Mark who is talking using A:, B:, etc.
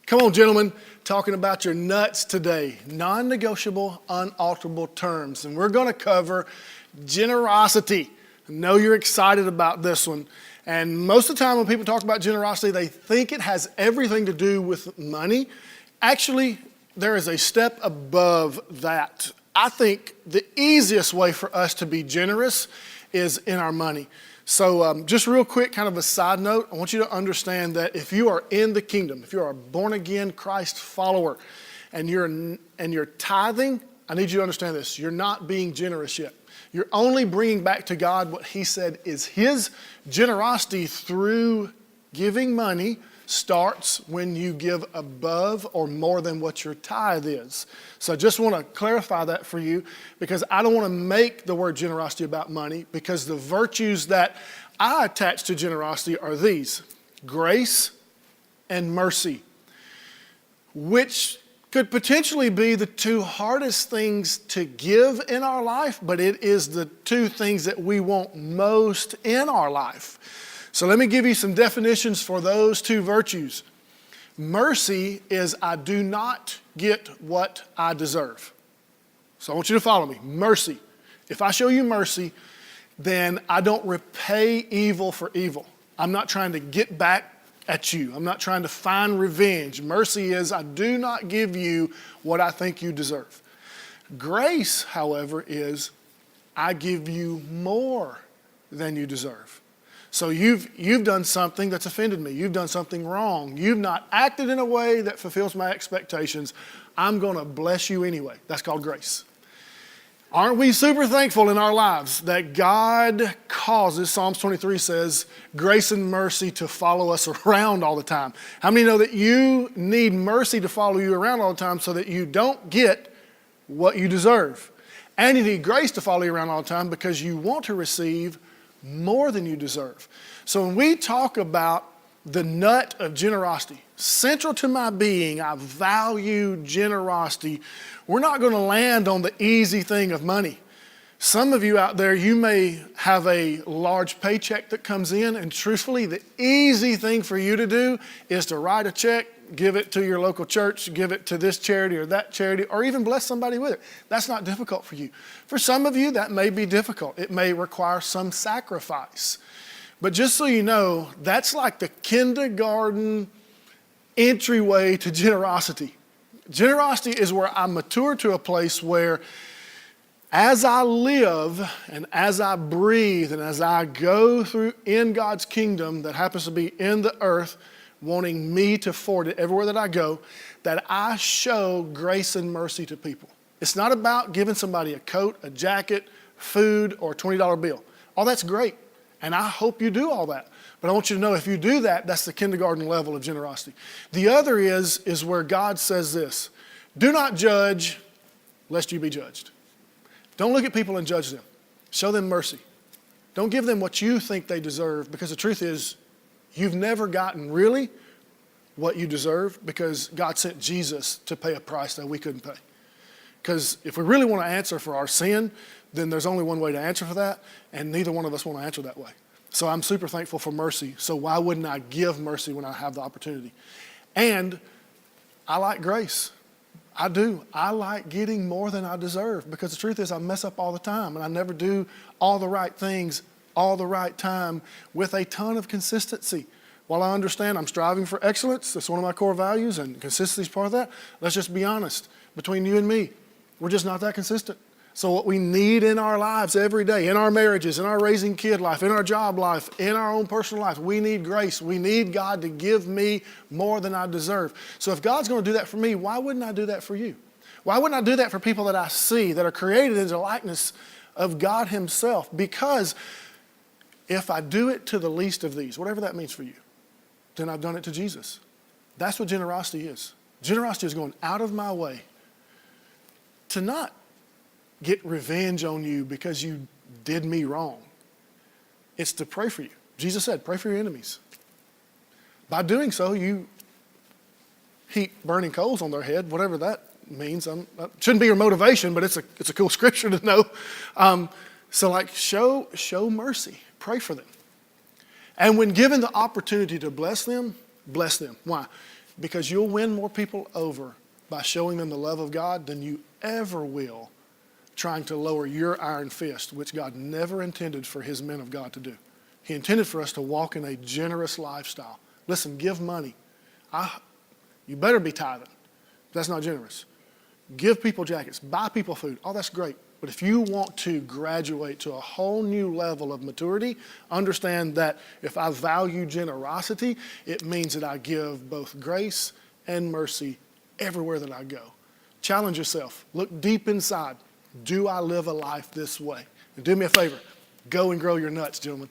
A: Come on, gentlemen, talking about your nuts today. Non-negotiable, unalterable terms. And we're going to cover generosity. I know you're excited about this one. And most of the time when people talk about generosity, they think it has everything to do with money. Actually, there is a step above that. I think the easiest way for us to be generous is in our money. So just real quick, kind of a side note, I want you to understand that if you are in the kingdom, if you are a born-again Christ follower, and you're tithing, I need you to understand this. You're not being generous yet. You're only bringing back to God what he said is his generosity through giving money starts when you give above or more than what your tithe is. So I just want to clarify that for you because I don't want to make the word generosity about money because the virtues that I attach to generosity are these: grace and mercy, which could potentially be the two hardest things to give in our life, but it is the two things that we want most in our life. So let me give you some definitions for those two virtues. Mercy is I do not get what I deserve. So I want you to follow me. Mercy. If I show you mercy, then I don't repay evil for evil. I'm not trying to get back at you. I'm not trying to find revenge. Mercy is I do not give you what I think you deserve. Grace, however, is I give you more than you deserve. So you've done something that's offended me. You've done something wrong. You've not acted in a way that fulfills my expectations. I'm going to bless you anyway. That's called grace. Aren't we super thankful in our lives that God causes, Psalms 23 says, grace and mercy to follow us around all the time? How many know that you need mercy to follow you around all the time so that you don't get what you deserve? And you need grace to follow you around all the time because you want to receive more than you deserve. So when we talk about the nut of generosity, central to my being, I value generosity. We're not going to land on the easy thing of money. Some of you out there, you may have a large paycheck that comes in, and truthfully, the easy thing for you to do is to write a check, give it to your local church, give it to this charity or that charity, or even bless somebody with it. That's not difficult for you. For some of you, that may be difficult. It may require some sacrifice. But just so you know, that's like the kindergarten entryway to generosity. Generosity is where I mature to a place where as I live and as I breathe and as I go through in God's kingdom that happens to be in the earth, wanting me to forward it everywhere that I go, that I show grace and mercy to people. It's not about giving somebody a coat, a jacket, food, or a $20 bill. All that's great, and I hope you do all that. But I want you to know if you do that, that's the kindergarten level of generosity. The other is where God says this: do not judge lest you be judged. Don't look at people and judge them. Show them mercy. Don't give them what you think they deserve, because the truth is you've never gotten really what you deserve because God sent Jesus to pay a price that we couldn't pay. Because if we really want to answer for our sin, then there's only one way to answer for that, and neither one of us want to answer that way. So I'm super thankful for mercy. So why wouldn't I give mercy when I have the opportunity? And I like grace. I do. I like getting more than I deserve because the truth is I mess up all the time and I never do all the right things all the right time with a ton of consistency. While I understand I'm striving for excellence, that's one of my core values, and consistency is part of that, let's just be honest. Between you and me, we're just not that consistent. So what we need in our lives every day, in our marriages, in our raising kid life, in our job life, in our own personal life, we need grace. We need God to give me more than I deserve. So if God's going to do that for me, why wouldn't I do that for you? Why wouldn't I do that for people that I see that are created in the likeness of God himself? Because if I do it to the least of these, whatever that means for you, then I've done it to Jesus. That's what generosity is. Generosity is going out of my way to not get revenge on you because you did me wrong. It's to pray for you. Jesus said, pray for your enemies. By doing so, you heap burning coals on their head, whatever that means. That shouldn't be your motivation, but it's a cool scripture to know. So like show mercy. Pray for them. And when given the opportunity to bless them, bless them. Why? because you'll win more people over by showing them the love of God than you ever will trying to lower your iron fist, which God never intended for his men of God to do. He intended for us to walk in a generous lifestyle. Listen, give money. You better be tithing. That's not generous. Give people jackets. Buy people food. Oh, that's great. But if you want to graduate to a whole new level of maturity, understand that if I value generosity, it means that I give both grace and mercy everywhere that I go. Challenge yourself. Look deep inside. Do I live a life this way? And do me a favor. Go and grow your nuts, gentlemen.